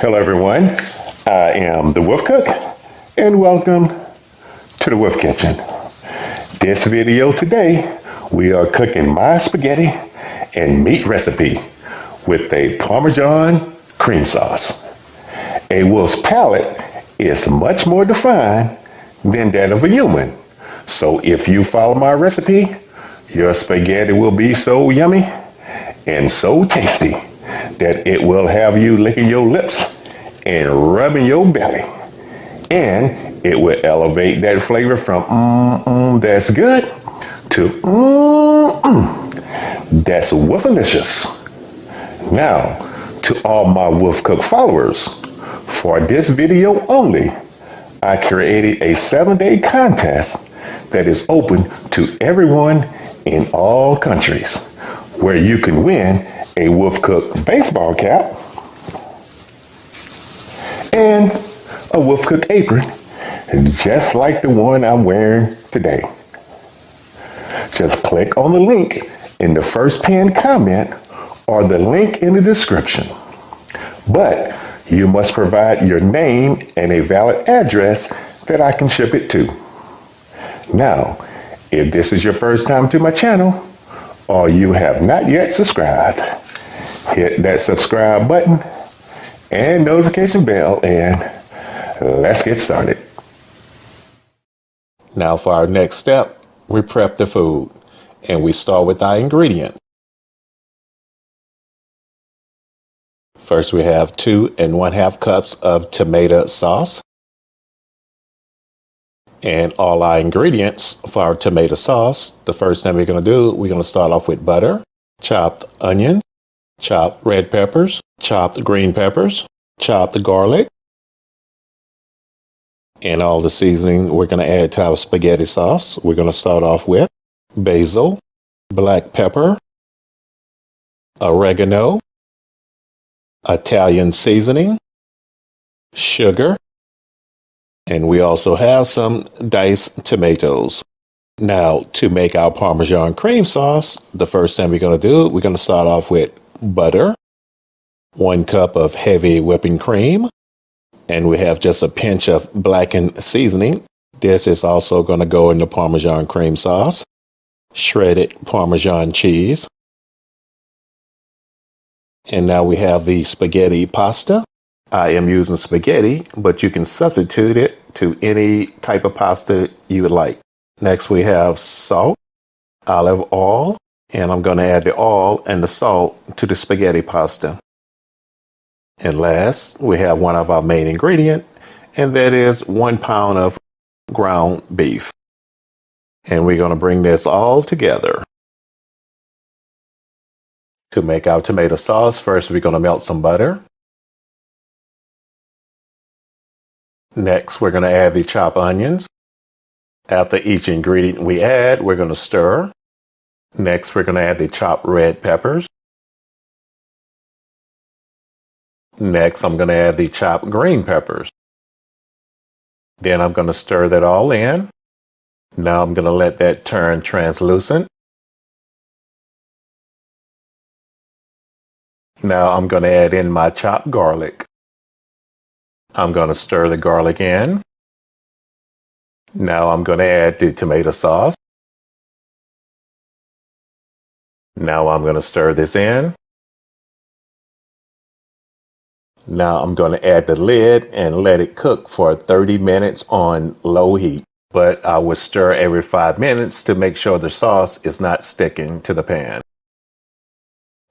Hello everyone, I am the Wolf Cook and welcome to the Wolf Kitchen. This video today, we are cooking my spaghetti and meat recipe with a Parmesan cream sauce. A wolf's palate is much more defined than that of a human. So if you follow my recipe, your spaghetti will be so yummy and so tasty that it will have you licking your lips and rubbing your belly. And it will elevate that flavor from that's good to that's wolfalicious. Now, to all my Wolf Cook followers, for this video only, I created a 7-day contest that is open to everyone in all countries, where you can win a Wolf Cook baseball cap and a Wolf Cook apron, just like the one I'm wearing today. Just click on the link in the first pinned comment or the link in the description. But you must provide your name and a valid address that I can ship it to. Now, if this is your first time to my channel, or you have not yet subscribed, hit that subscribe button and notification bell, and let's get started. Now for our next step, we prep the food, and we start with our ingredients. First, we have 2 1/2 cups of tomato sauce. And all our ingredients for our tomato sauce, the first thing we're going to do, we're going to start off with butter, chopped onion, chopped red peppers, chopped green peppers, chopped garlic, and all the seasoning we're going to add to our spaghetti sauce. We're going to start off with basil, black pepper, oregano, Italian seasoning, sugar, and we also have some diced tomatoes. Now, to make our Parmesan cream sauce, the first thing we're going to do, we're going to start off with butter, 1 cup of heavy whipping cream, and we have just a pinch of blackened seasoning. This is also going to go in the Parmesan cream sauce, shredded Parmesan cheese. And now we have the spaghetti pasta. I am using spaghetti, but you can substitute it to any type of pasta you would like. Next, we have salt, olive oil, and I'm going to add the oil and the salt to the spaghetti pasta. And last, we have one of our main ingredients, and that is 1 pound of ground beef. And we're going to bring this all together. To make our tomato sauce, first we're going to melt some butter. Next, we're going to add the chopped onions. After each ingredient we add, we're going to stir. Next, we're going to add the chopped red peppers. Next, I'm going to add the chopped green peppers. Then I'm going to stir that all in. Now I'm going to let that turn translucent. Now I'm going to add in my chopped garlic. I'm going to stir the garlic in. Now I'm going to add the tomato sauce. Now I'm going to stir this in. Now I'm going to add the lid and let it cook for 30 minutes on low heat. But I will stir every 5 minutes to make sure the sauce is not sticking to the pan.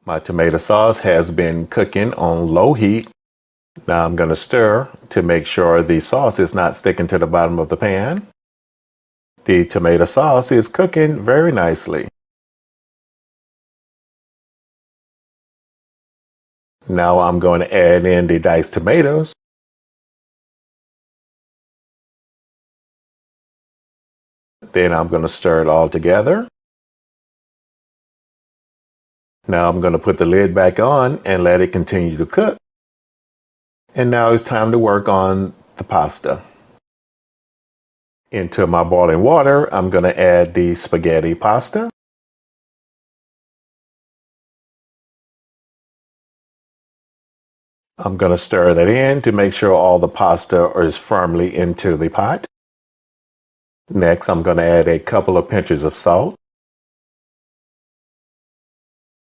My tomato sauce has been cooking on low heat. Now I'm going to stir to make sure the sauce is not sticking to the bottom of the pan. The tomato sauce is cooking very nicely. Now I'm going to add in the diced tomatoes. Then I'm going to stir it all together. Now I'm going to put the lid back on and let it continue to cook. And now it's time to work on the pasta. Into my boiling water, I'm going to add the spaghetti pasta. I'm going to stir that in to make sure all the pasta is firmly into the pot. Next, I'm going to add a couple of pinches of salt.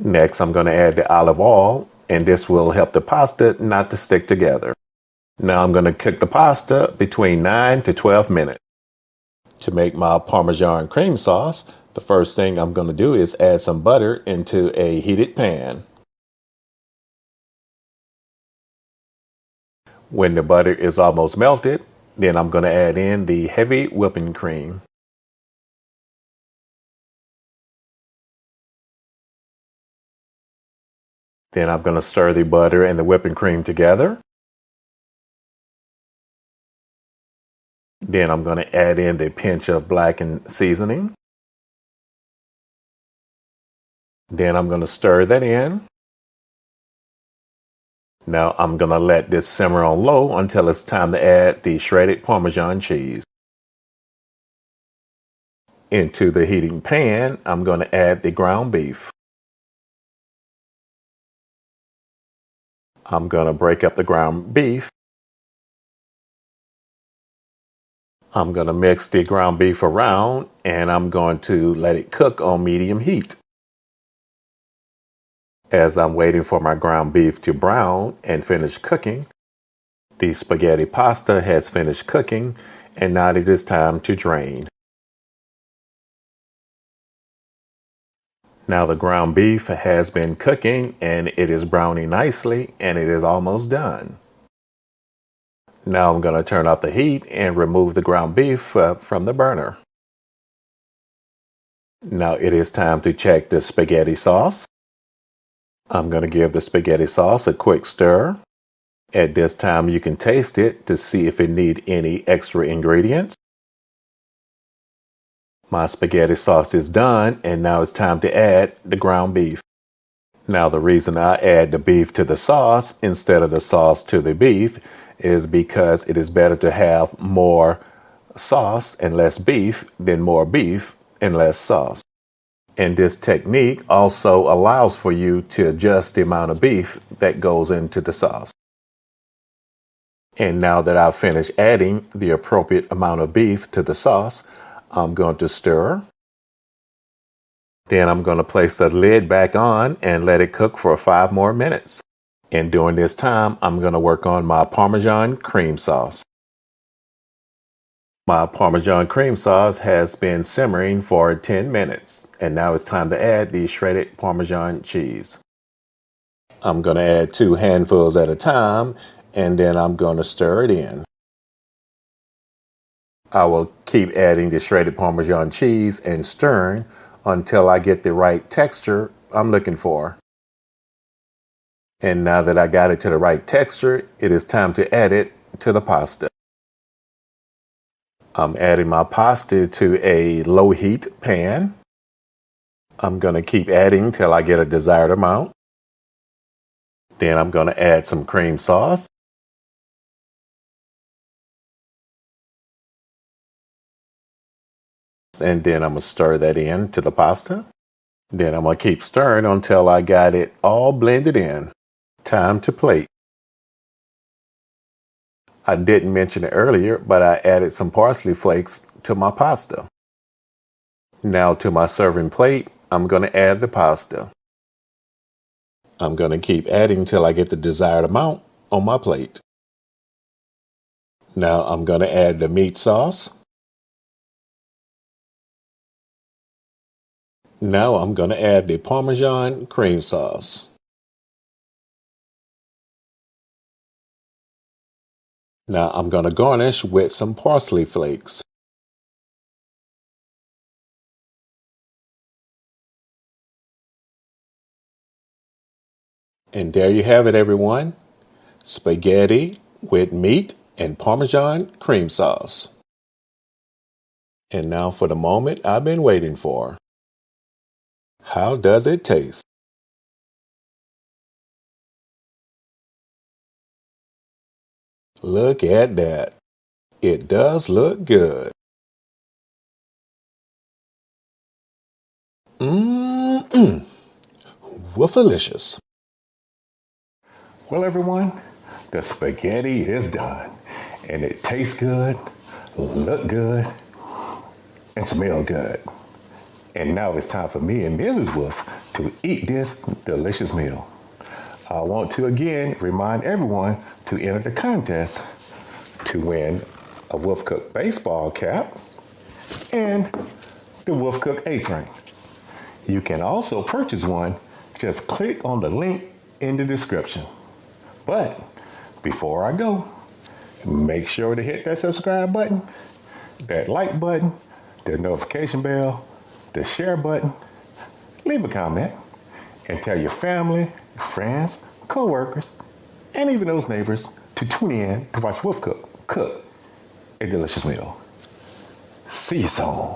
Next, I'm going to add the olive oil, and this will help the pasta not to stick together. Now I'm going to cook the pasta between 9 to 12 minutes. To make my Parmesan cream sauce, the first thing I'm going to do is add some butter into a heated pan. When the butter is almost melted, then I'm going to add in the heavy whipping cream. Then I'm going to stir the butter and the whipping cream together. Then I'm going to add in the pinch of blackened seasoning. Then I'm going to stir that in. Now I'm going to let this simmer on low until it's time to add the shredded Parmesan cheese. Into the heating pan, I'm going to add the ground beef. I'm going to break up the ground beef. I'm going to mix the ground beef around and I'm going to let it cook on medium heat. As I'm waiting for my ground beef to brown and finish cooking, the spaghetti pasta has finished cooking and now it is time to drain. Now the ground beef has been cooking and it is browning nicely and it is almost done. Now I'm going to turn off the heat and remove the ground beef from the burner. Now it is time to check the spaghetti sauce. I'm going to give the spaghetti sauce a quick stir. At this time you can taste it to see if it needs any extra ingredients. My spaghetti sauce is done and now it's time to add the ground beef. Now the reason I add the beef to the sauce instead of the sauce to the beef is because it is better to have more sauce and less beef than more beef and less sauce. And this technique also allows for you to adjust the amount of beef that goes into the sauce. And now that I've finished adding the appropriate amount of beef to the sauce, I'm going to stir. Then I'm going to place the lid back on and let it cook for 5 more minutes. And during this time, I'm going to work on my Parmesan cream sauce. My Parmesan cream sauce has been simmering for 10 minutes. And now it's time to add the shredded Parmesan cheese. I'm going to add 2 handfuls at a time, and then I'm going to stir it in. I will keep adding the shredded Parmesan cheese and stirring until I get the right texture I'm looking for. And now that I got it to the right texture, it is time to add it to the pasta. I'm adding my pasta to a low heat pan. I'm going to keep adding till I get a desired amount. Then I'm going to add some cream sauce. And then I'm going to stir that in to the pasta. Then I'm going to keep stirring until I got it all blended in. Time to plate. I didn't mention it earlier, but I added some parsley flakes to my pasta. Now to my serving plate, I'm going to add the pasta. I'm going to keep adding till I get the desired amount on my plate. Now I'm going to add the meat sauce. Now I'm going to add the Parmesan cream sauce. Now I'm going to garnish with some parsley flakes. And there you have it, everyone. Spaghetti with meat and Parmesan cream sauce. And now for the moment I've been waiting for. How does it taste? Look at that. It does look good. Mmm, woofalicious. Well, everyone, the spaghetti is done. And it tastes good, look good, and smell good. And now it's time for me and Mrs. Wolf to eat this delicious meal. I want to again remind everyone to enter the contest to win a WolfCook baseball cap and the WolfCook apron. You can also purchase one. Just click on the link in the description. But before I go, make sure to hit that subscribe button, that like button, the notification bell, the share button, leave a comment, and tell your family, friends, co-workers, and even those neighbors to tune in to watch WolfCook cook a delicious meal. See you soon.